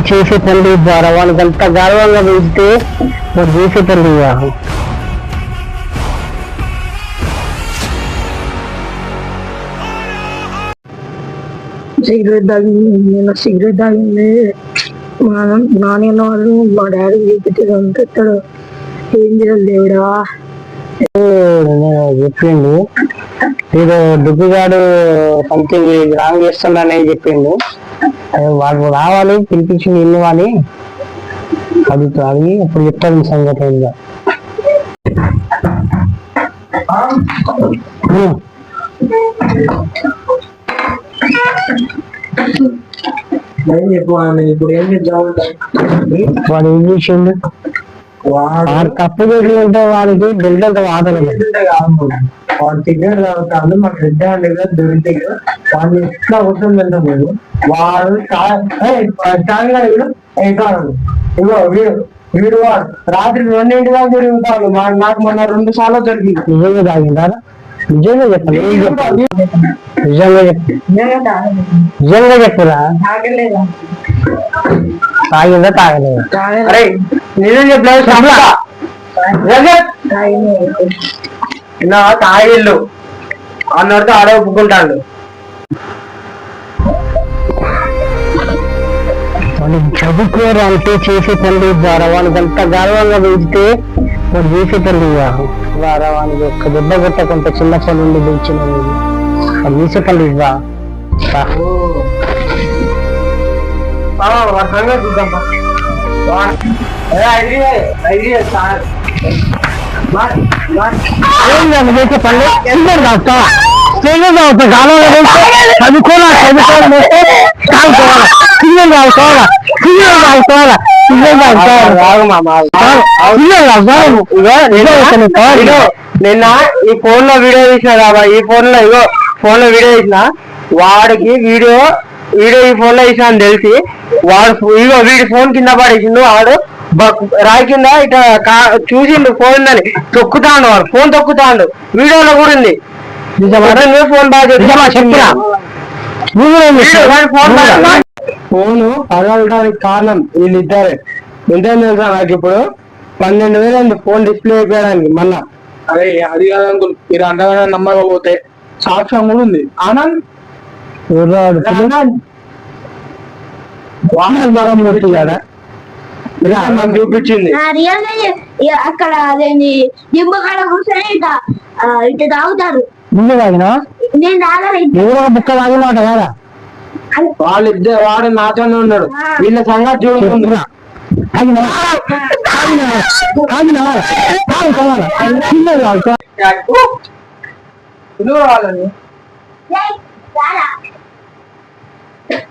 చేసే పనులు ద్వారా వాళ్ళకి అంత గర్వంగా పెడితే వాడు చేసే పనులు వివాహం. సిగరెట్ తాగింది, నేను సిగరెట్ తాగింది. నాన్న వాళ్ళు మా డాడీ చూపితే చంపుతాడు. ఏం చేయాలి దేవుడా? చెప్పిండు ఏదో డుగ్గుగాడు సంథింగ్ రాంగ్ చేస్తున్నాడని చెప్పిండు. వాళ్ళు రావాలి పిలిపించి ఇల్లు అని అడుగుతారు. అప్పుడు చెప్తాను సంగతి ఇంకా. వాడు ఏం చేసిండు? వాడు తప్పు చేసి ఉంటే వాడికి బిల్డర్ వాడలేదు. వాడు సిగరెట్ తాగుతాడు, మన రెడ్ హ్యాండ్ దొరికితే వాడిని ఎట్లా అవసరం వెళ్తాము. వాడు ఇగో వీడు వాడు రాత్రి 2 దాకా దొరుకుతాడు. నాకు మొన్న 2 సార్లు దొరికింది. నిజంగా తాగిందా? నిజంగా చెప్పండి. నిజంగా చెప్పురా. తాగిందా తాగలేదా? అరే నిజం చెప్పలేదు. తాగిళ్ళు అన్నడితో ఆడ ఒప్పుకుంటాడు. వాళ్ళు చదువుకోరు అంటే చేసే పనులు ద్వారా వాళ్ళకి అంత గర్వంగా పెడితే వాడు చేసే పనులు వివాహం ద్వారా వాళ్ళకి ఒక్క దెబ్బ కొట్టకుంటే చిన్నప్పటి నుండి పెంచిన వాళ్ళు చేసే పనులు ఇవ్వా. చేసే పనులు సిగరెట్ తాగుతా, సిగరెట్ తాగుతా, గాలంలో చదువుకోవాలి, చదువుకోవాలి, తాగుకోవాలి, సిగరెట్ తాగుకోవాలా, సిగరెట్ తాగుకోవాలా, సిగరెట్ తాగుకోవాలా. నిన్న ఈ ఫోన్ లో వీడియో తీసిన కాబా, ఈ ఫోన్ లో వీడియో తీసిన వాడికి వీడియో ఈ ఫోన్ లో తీసిన అని తెలిసి వాడు వీడి ఫోన్ కింద పడేసిండు. వాడు రాయి కింద ఇట్లా చూసిండు ఫోన్ అని తొక్కుతాడు. వాడు ఫోన్ తొక్కుతాడు. వీడియోలో కూడా ఉంది. ఫోన్ బాగా ఫోను పగలడానికి కారణం వీళ్ళిద్దరే. ఎంతైనా తెలుసా నాకు ఇప్పుడు 12,000 అయింది ఫోన్ డిస్ప్లే అయిపోయడానికి. మళ్ళా అరే అది కాదనుకో, మీరు అంతగా నమ్మకపోతే సాక్ష్యం కూడా ఉంది. ఆనంద్ చూపించింది అక్కడ. అదేంటి దింబకాడ కూర్చొని ఇట్లా తాగుతారు. ముందు తాగినా బుక్క తాగినమాట కదా. వాళ్ళిద్దరు వాడు నాతోనే ఉన్నాడు. వీళ్ళ సంగతి చూడుకుంటున్నా.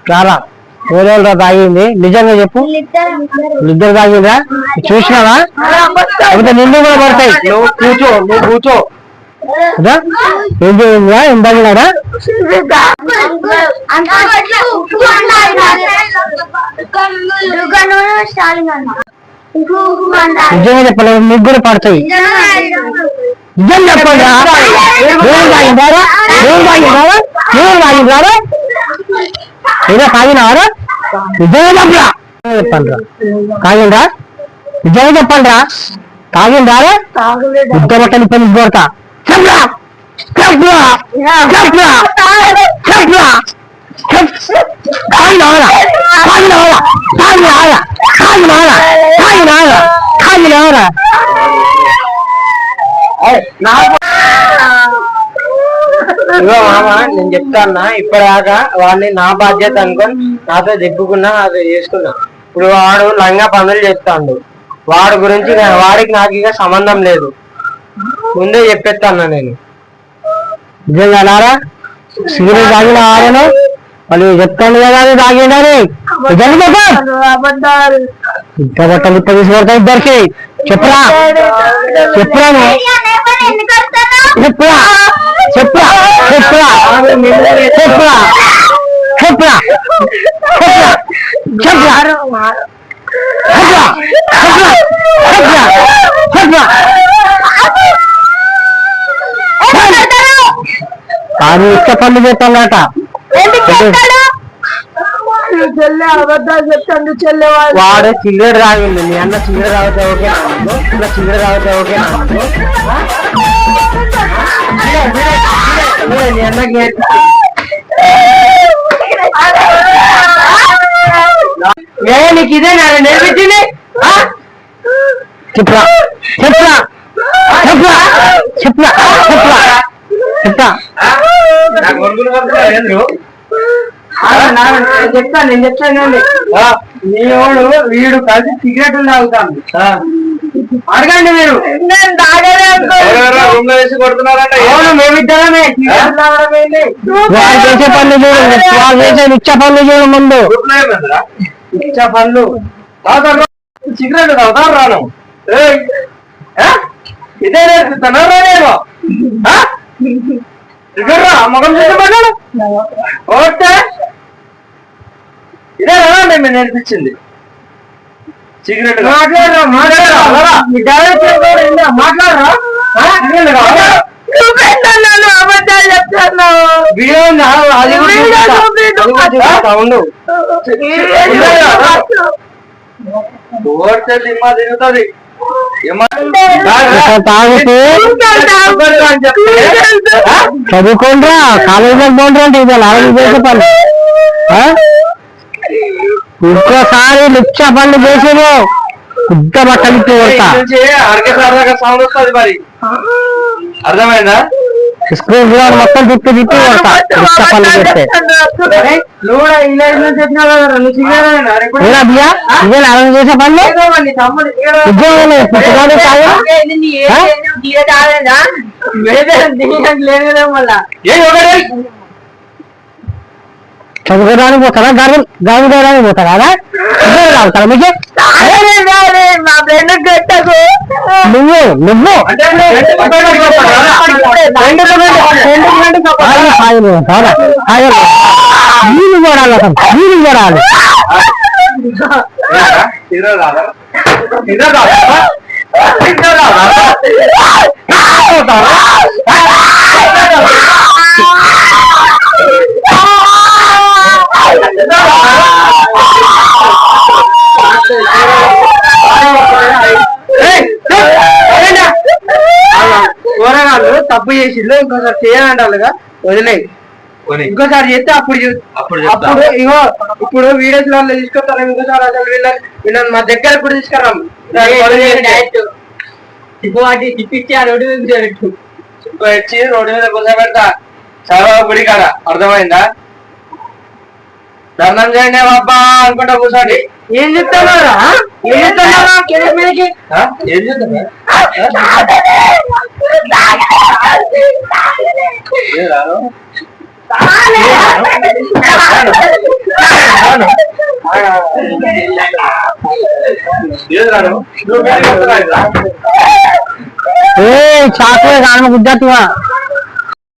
రారా ఓదోళ్ళ తాగింది. నిజంగా చెప్పు, ఇద్దరు తాగిందా? చూసినావా? నిన్ను కూడా పడతాయి. నువ్వు కూర్చో. ఏం చేయంగా? ఏం తాగినాడా? నిజంగా చెప్పలేదు, మీకు కూడా పడతాయి. నిజం చెప్పండి. ఏదో తాగినారా? నిజంగా చెప్పరా? చెప్పండి. తాగిండ్రా? నిజంగా చెప్పండి రా. తాగిండ్రా? ఇద్దరు బట్టలు పని కొడతా. చెప్పరా? చెప్పరా? చెప్పరా? చెప్పరా? తాగినారా? తాగినారా? తాగినారా? తాగినారా? తాగినారా? తాగినారా? ఇగో మామ, నేను చెప్తాన్నా. ఇప్పటిదాకా వాడిని నా బాధ్యత అనుకొని నాతో చెప్పుకున్నా, నాతో చేసుకున్నా. ఇప్పుడు వాడు లంగా పనులు చేస్తాడు. వాడి గురించి వాడికి నాకు ఇక సంబంధం లేదు. ముందే చెప్పేస్తాను నేను. నిజంగా నారా సిగరెట్ తాగిన ఆడను వాళ్ళు చెప్తాను కదా తాగిండని. ఇంకా బట్టలు తీసుకొడతా ఇద్దరికి. చెప్పరా? చెప్పరా? చెప్పరా? చెప్పరా? చెప్పరా? చెప్పరా? చెప్పరా? చెప్పరా? అది ఇచ్చే పనులు చేస్తాడట. చెల్లె అబద్ధాలు చెప్తాడు చెల్లె వాడు సిగరెట్ తాగింది. నీ అన్న సిగరెట్ తాగితే ఓకే, సిగరెట్ తాగితే ఓకే. నీ అన్నకి నీకు ఇదే నేర్పించింది. చెప్పురా చెప్పురా చెప్పురా చెప్పురా చెప్పురా చెప్తా. నేను చెప్తానండి. నీవాడు వీడు కలిసి సిగరెట్లు తాగుతాను. అడగండి మీరు. నేను తాగలే మేమిద్దరమే సిగరెట్లు తాగడమేంటి. వాళ్ళు చేసే పనులు చూడండి, వాళ్ళు చేసే నిత్య పనులు చూడండి. ముందు నిత్య పనులు సిగరెట్ తాగుతారు రాను. ఇదే నేర్పిస్తాను రానేమో. మగం చేసే పనులు ఓకే, ఇదే మేము నేర్పించింది. సిగరెట్ మాట్లాడరా మాట్లాడరా మాట్లాడరా అబద్ధాలు చెప్తాను. వీడియో తిరుగుతుంది. తాగుతూ చదువుకోండిరా, కాలేజీలో పోండి అంటే ఇది అలాగే చేసే పని. ఇంకోసారి నిత్య పనులు చేసేమో పెద్ద బట్టలు కొడతా. సౌండ్ వస్తుంది మరి, అర్థమైందా? స్కూల్ మొత్తం తిప్పి తిప్పి కొడతా నిత్య పనులు చేస్తే. బియ్యా ఇదే అలా చేసే పనులు ఉద్యోగం చదువుకోవడానికి పోతారా, గర్వం చేయడానికి పోతారా? తాగుతారా మీకు? నువ్వు నువ్వు వీలు చూడాలి, అసలు వీలు చూడాలి. కూరగాయలు తప్పు చేసిండు, ఇంకోసారి చేయాలంటారుగా వదిలే. ఇంకోసారి చేస్తే అప్పుడు ఇగో ఇప్పుడు వీడియోస్ వాళ్ళు తీసుకొస్తాను. ఇంకోసారి అసలు వీళ్ళని మా దగ్గర కూడా తీసుకురాము. తిప్పించి ఆ రోడ్డు మీద వచ్చి రోడ్డు మీద కూర్చోబెడతా చాలా గుడి కాడ. అర్థమైందా? ధర్మం చేయండి బాబా అనుకుంటా కూర్చోండి. ఏం చెప్తున్నారా? ఏం చెప్తున్నారా? ఏం చెప్తున్నా చాకలే కాను గుద్దేస్తున్నా.